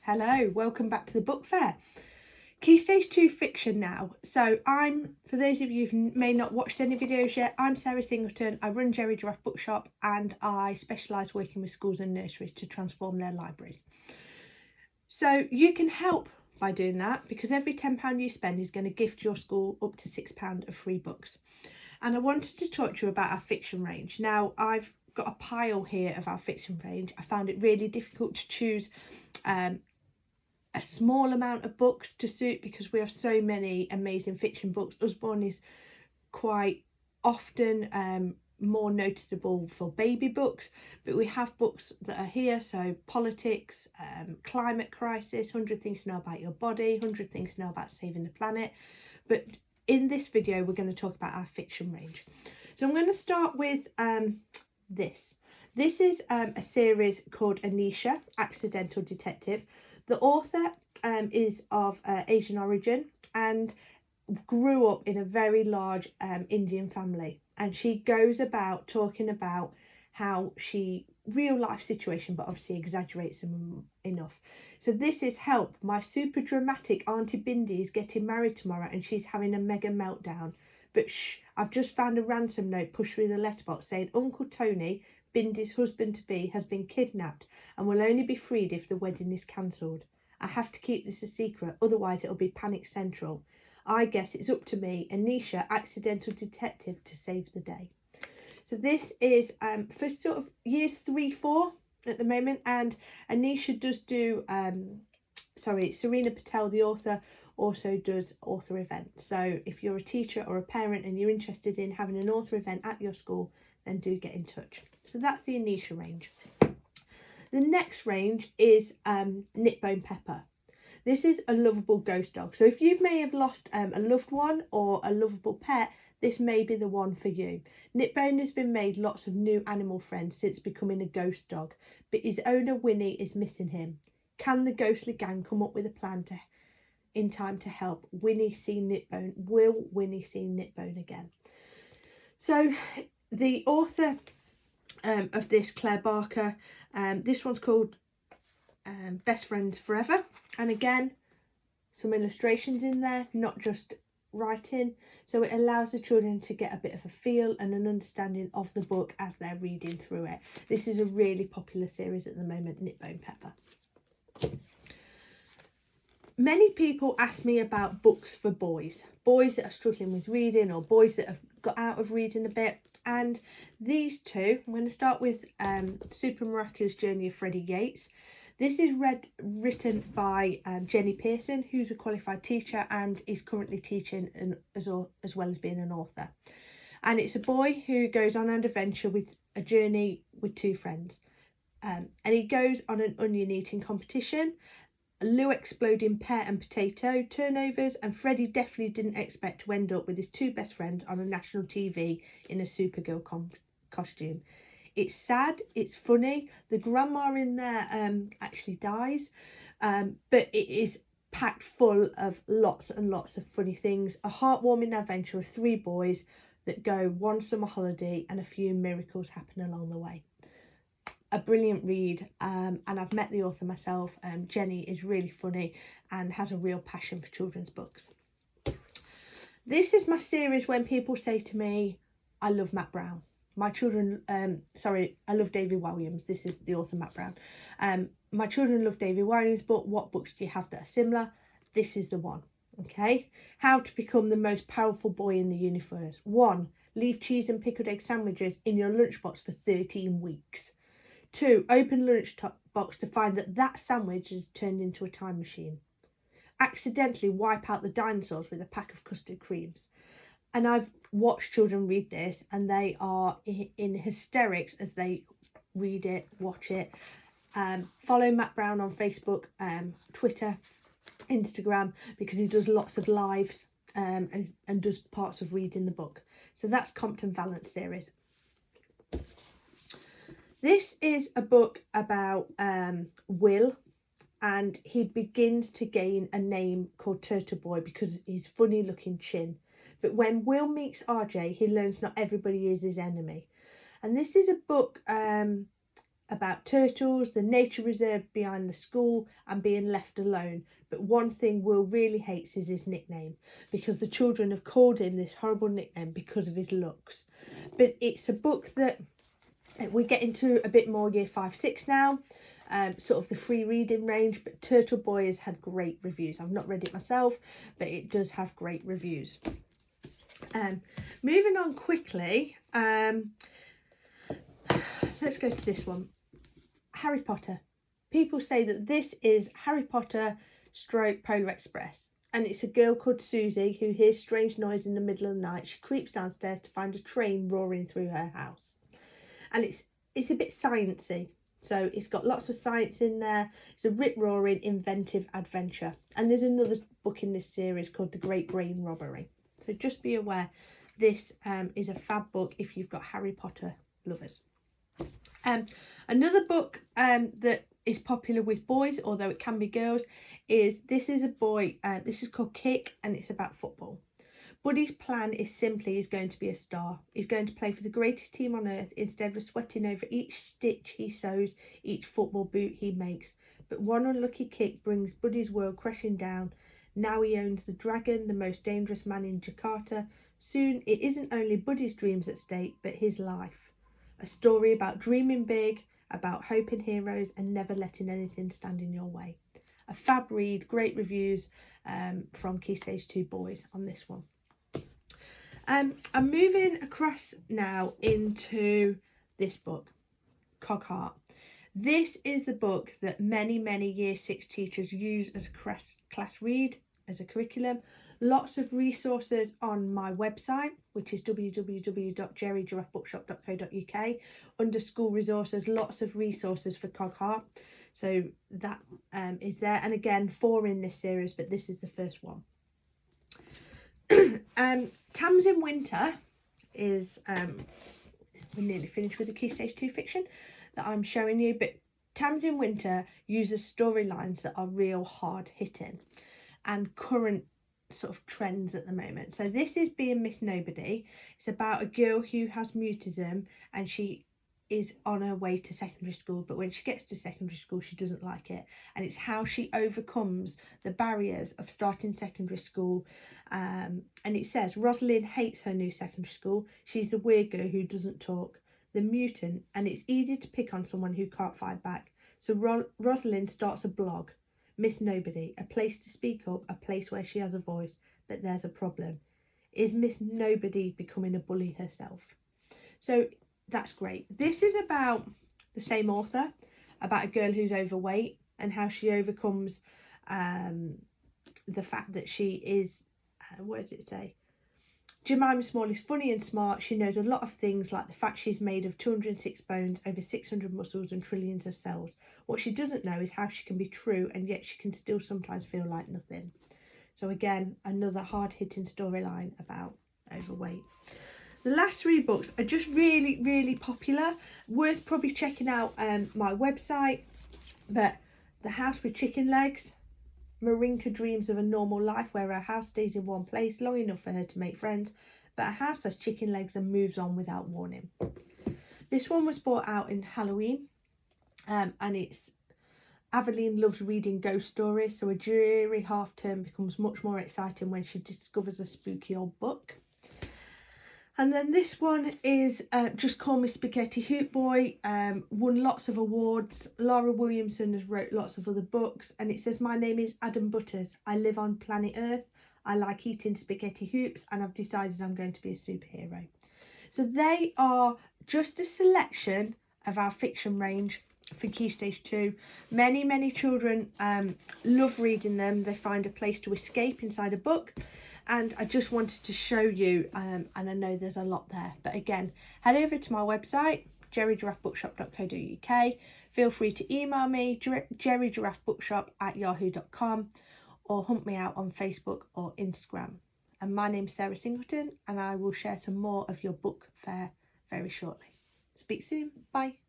Hello, welcome back to the book fair. Key Stage 2 fiction now. So for those of you who may not watched any videos yet, I'm Sarah Singleton. I run Gerrygiraffebookshop and I specialise working with schools and nurseries to transform their libraries. So you can help by doing that because every £10 you spend is going to gift your school up to £6 of free books. And I wanted to talk to you about our fiction range. Now, I've got a pile here of our fiction range. I found it really difficult to choose a small amount of books to suit because we have so many amazing fiction books. Usborne is quite often more noticeable for baby books, but we have books that are here, so politics, climate crisis, 100 things to know about your body, 100 things to know about saving the planet. But in this video we're going to talk about our fiction range. So I'm going to start with this is a series called Anisha, Accidental Detective. The author is of Asian origin and grew up in a very large Indian family, and she goes about talking about how real life situation, but obviously exaggerates them enough. So this is help, my super dramatic Auntie Bindi is getting married tomorrow and she's having a mega meltdown, but shh, I've just found a ransom note pushed through the letterbox saying Uncle Tony, Bindi's husband-to-be, has been kidnapped and will only be freed if the wedding is cancelled. I have to keep this a secret, otherwise it'll be panic central. I guess it's up to me, Anisha, accidental detective, to save the day. So this is for sort of years 3-4 at the moment, and Anisha does do, Serena Patel, the author, also does author events. So if you're a teacher or a parent and you're interested in having an author event at your school, then do get in touch. So that's the Anisha range. The next range is Knitbone Pepper. This is a lovable ghost dog. So if you may have lost a loved one or a lovable pet, this may be the one for you. Knitbone has been made lots of new animal friends since becoming a ghost dog, but his owner Winnie is missing him. Can the ghostly gang come up with a plan in time to help Winnie see Knitbone? Will Winnie see Knitbone again? So the author of this, Claire Barker, this one's called Best Friends Forever, and again some illustrations in there, not just writing, so it allows the children to get a bit of a feel and an understanding of the book as they're reading through it. This is a really popular series at the moment, Knitbone Pepper. Many people ask me about books for boys that are struggling with reading or boys that have got out of reading a bit. And these two, I'm going to start with Super Miraculous Journey of Freddie Yates. This is written by Jenny Pearson, who's a qualified teacher and is currently teaching as well as being an author. And it's a boy who goes on an adventure with a journey with two friends. And he goes on an onion eating competition, Lou exploding pear and potato turnovers, and Freddie definitely didn't expect to end up with his two best friends on a national TV in a Supergirl costume. It's sad, it's funny. The grandma in there actually dies, but it is packed full of lots and lots of funny things. A heartwarming adventure of three boys that go one summer holiday and a few miracles happen along the way. A brilliant read, and I've met the author myself. Jenny is really funny and has a real passion for children's books. This is my series when people say to me, I love Matt Brown. My children, I love David Williams. This is the author, Matt Brown. My children love David Williams, but what books do you have that are similar? This is the one, okay? How to become the most powerful boy in the universe. 1, leave cheese and pickled egg sandwiches in your lunchbox for 13 weeks. 2, open lunchbox to find that sandwich is turned into a time machine. Accidentally wipe out the dinosaurs with a pack of custard creams. And I've watched children read this and they are in hysterics as they read it, watch it. Follow Matt Brown on Facebook, Twitter, Instagram, because he does lots of lives and does parts of reading the book. So that's Compton Valance series. This is a book about Will, and he begins to gain a name called Turtle Boy because of his funny looking chin. But when Will meets RJ, he learns not everybody is his enemy. And this is a book about turtles, the nature reserve behind the school and being left alone. But one thing Will really hates is his nickname, because the children have called him this horrible nickname because of his looks. But it's a book that we get into a bit more year 5, 6 now, sort of the free reading range, but Turtle Boy has had great reviews. I've not read it myself, but it does have great reviews. Moving on quickly, let's go to this one. Harry Potter. People say that this is Harry Potter / Polar Express, and it's a girl called Susie who hears strange noise in the middle of the night. She creeps downstairs to find a train roaring through her house, and it's a bit sciencey, so it's got lots of science in there. It's a rip-roaring inventive adventure, and there's another book in this series called The Great Brain Robbery, so just be aware this is a fab book if you've got Harry Potter lovers. Another book that is popular with boys, although it can be girls, is a boy. This is called Kick, and it's about football. Buddy's plan is simply he's going to be a star. He's going to play for the greatest team on earth instead of sweating over each stitch he sews, each football boot he makes. But one unlucky kick brings Buddy's world crashing down. Now he owns the Dragon, the most dangerous man in Jakarta. Soon it isn't only Buddy's dreams at stake, but his life. A story about dreaming big, about hope in heroes and never letting anything stand in your way. A fab read, great reviews from Key Stage 2 boys on this one. I'm moving across now into this book, Cogheart. This is the book that many year 6 teachers use as a class read, as a curriculum. Lots of resources on my website, which is www.gerrygiraffebookshop.co.uk. Under school resources, lots of resources for Cogheart. So that is there. And again, 4 in this series, but this is the first one. Tams in Winter is, we're nearly finished with the Key Stage 2 fiction that I'm showing you, but Tams in Winter uses storylines that are real hard hitting and current sort of trends at the moment. So this is Being Miss Nobody. It's about a girl who has mutism and she is on her way to secondary school, but when she gets to secondary school she doesn't like it, and it's how she overcomes the barriers of starting secondary school. And it says Rosalind hates her new secondary school. She's the weird girl who doesn't talk, the mutant, and it's easy to pick on someone who can't fight back. So Rosalind starts a blog, Miss Nobody, a place to speak up, a place where she has a voice. But there's a problem. Is Miss Nobody becoming a bully herself? So that's great. This is about the same author, about a girl who's overweight and how she overcomes the fact that she is, what does it say? Jemima Small is funny and smart. She knows a lot of things, like the fact she's made of 206 bones, over 600 muscles and trillions of cells. What she doesn't know is how she can be true and yet she can still sometimes feel like nothing. So again, another hard-hitting storyline about overweight. The last 3 books are just really popular, worth probably checking out my website. But The House with Chicken Legs. Marinka dreams of a normal life where her house stays in one place long enough for her to make friends, but her house has chicken legs and moves on without warning. This one was brought out in Halloween, and it's Aveline loves reading ghost stories, so a dreary half term becomes much more exciting when she discovers a spooky old book. And then this one is Just Call Me Spaghetti Hoop Boy, won lots of awards. Laura Williamson has wrote lots of other books, and it says, my name is Adam Butters. I live on planet Earth. I like eating spaghetti hoops, and I've decided I'm going to be a superhero. So they are just a selection of our fiction range for Key Stage 2. Many children love reading them. They find a place to escape inside a book. And I just wanted to show you, and I know there's a lot there. But again, head over to my website, gerrygiraffebookshop.co.uk. Feel free to email me, gerrygiraffebookshop@yahoo.com, or hunt me out on Facebook or Instagram. And my name's Sarah Singleton, and I will share some more of your book fair very shortly. Speak soon. Bye.